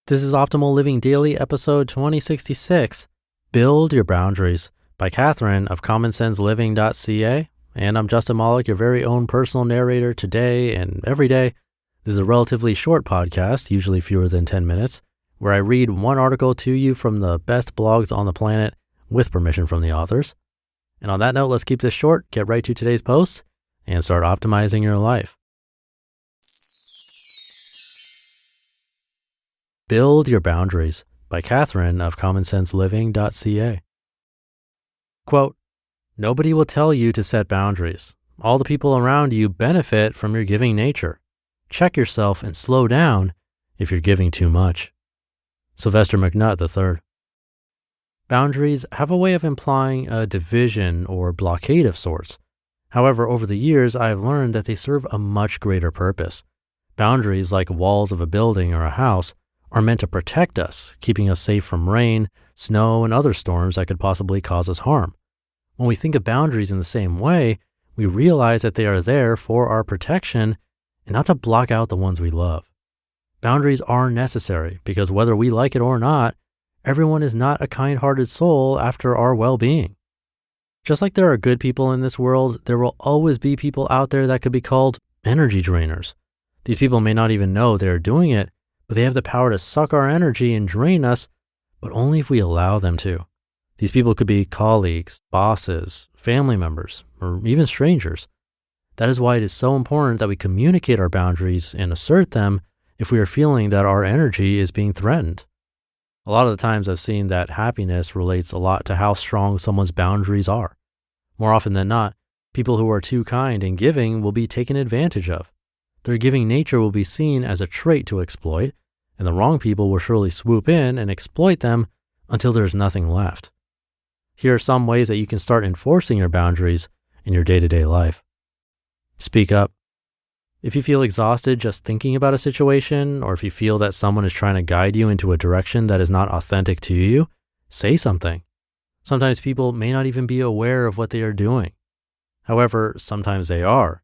This is Optimal Living Daily, episode 2066, Build Your Boundaries by Catherine of CommonSenseLiving.ca. And I'm Justin Malik, your very own personal narrator today and every day. This is a relatively short podcast, usually fewer than 10 minutes, where I read one article to you from the best blogs on the planet with permission from the authors. And on that note, let's keep this short, get right to today's post, and start optimizing your life. Build Your Boundaries by Catherine of CommonSenseLiving.ca. Quote, "Nobody will tell you to set boundaries. All the people around you benefit from your giving nature. Check yourself and slow down if you're giving too much." Sylvester McNutt III. Boundaries have a way of implying a division or blockade of sorts. However, over the years, I have learned that they serve a much greater purpose. Boundaries, like walls of a building or a house, are meant to protect us, keeping us safe from rain, snow, and other storms that could possibly cause us harm. When we think of boundaries in the same way, we realize that they are there for our protection and not to block out the ones we love. Boundaries are necessary because whether we like it or not, everyone is not a kind-hearted soul after our well-being. Just like there are good people in this world, there will always be people out there that could be called energy drainers. These people may not even know they're doing it, but they have the power to suck our energy and drain us, but only if we allow them to. These people could be colleagues, bosses, family members, or even strangers. That is why it is so important that we communicate our boundaries and assert them if we are feeling that our energy is being threatened. A lot of the times I've seen that happiness relates a lot to how strong someone's boundaries are. More often than not, people who are too kind and giving will be taken advantage of. Their giving nature will be seen as a trait to exploit, and the wrong people will surely swoop in and exploit them until there's nothing left. Here are some ways that you can start enforcing your boundaries in your day-to-day life. Speak up. If you feel exhausted just thinking about a situation, or if you feel that someone is trying to guide you into a direction that is not authentic to you, say something. Sometimes people may not even be aware of what they are doing. However, sometimes they are.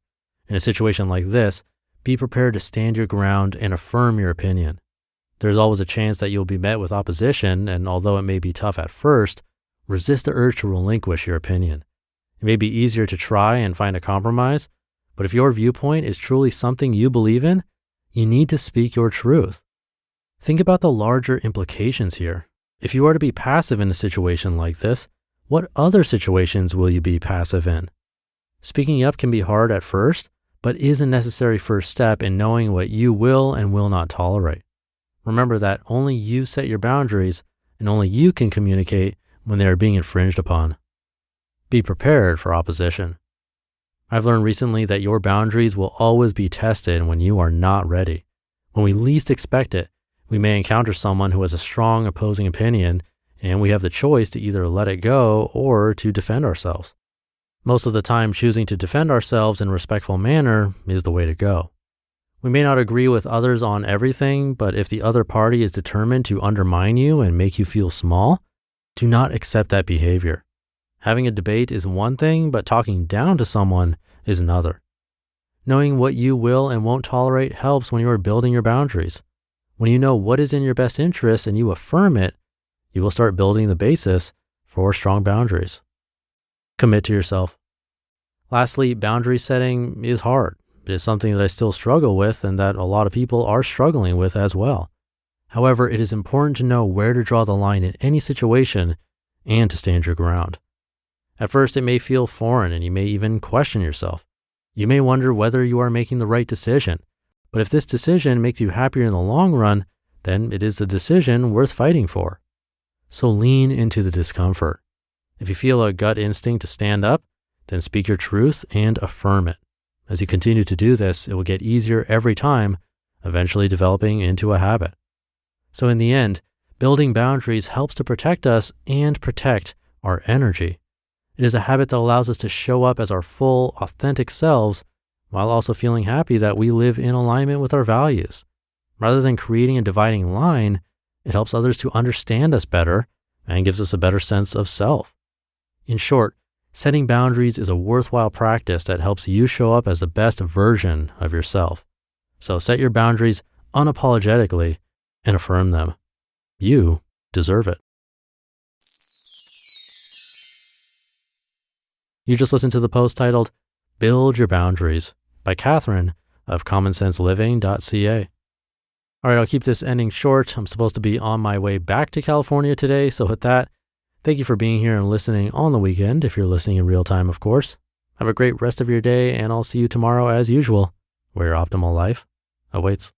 In a situation like this, be prepared to stand your ground and affirm your opinion. There's always a chance that you'll be met with opposition, and although it may be tough at first, resist the urge to relinquish your opinion. It may be easier to try and find a compromise, but if your viewpoint is truly something you believe in, you need to speak your truth. Think about the larger implications here. If you are to be passive in a situation like this, what other situations will you be passive in? Speaking up can be hard at first, but is a necessary first step in knowing what you will and will not tolerate. Remember that only you set your boundaries and only you can communicate when they are being infringed upon. Be prepared for opposition. I've learned recently that your boundaries will always be tested when you are not ready. When we least expect it, we may encounter someone who has a strong opposing opinion, and we have the choice to either let it go or to defend ourselves. Most of the time, choosing to defend ourselves in a respectful manner is the way to go. We may not agree with others on everything, but if the other party is determined to undermine you and make you feel small, do not accept that behavior. Having a debate is one thing, but talking down to someone is another. Knowing what you will and won't tolerate helps when you are building your boundaries. When you know what is in your best interest and you affirm it, you will start building the basis for strong boundaries. Commit to yourself. Lastly, boundary setting is hard. It is something that I still struggle with and that a lot of people are struggling with as well. However, it is important to know where to draw the line in any situation and to stand your ground. At first, it may feel foreign and you may even question yourself. You may wonder whether you are making the right decision. But if this decision makes you happier in the long run, then it is a decision worth fighting for. So lean into the discomfort. If you feel a gut instinct to stand up, then speak your truth and affirm it. As you continue to do this, it will get easier every time, eventually developing into a habit. So in the end, building boundaries helps to protect us and protect our energy. It is a habit that allows us to show up as our full, authentic selves while also feeling happy that we live in alignment with our values. Rather than creating a dividing line, it helps others to understand us better and gives us a better sense of self. In short, setting boundaries is a worthwhile practice that helps you show up as the best version of yourself. So set your boundaries unapologetically and affirm them. You deserve it. You just listened to the post titled Build Your Boundaries by Catherine of commonsenseliving.ca. All right, I'll keep this ending short. I'm supposed to be on my way back to California today. So with that, thank you for being here and listening on the weekend, if you're listening in real time, of course. Have a great rest of your day, and I'll see you tomorrow as usual, where your optimal life awaits.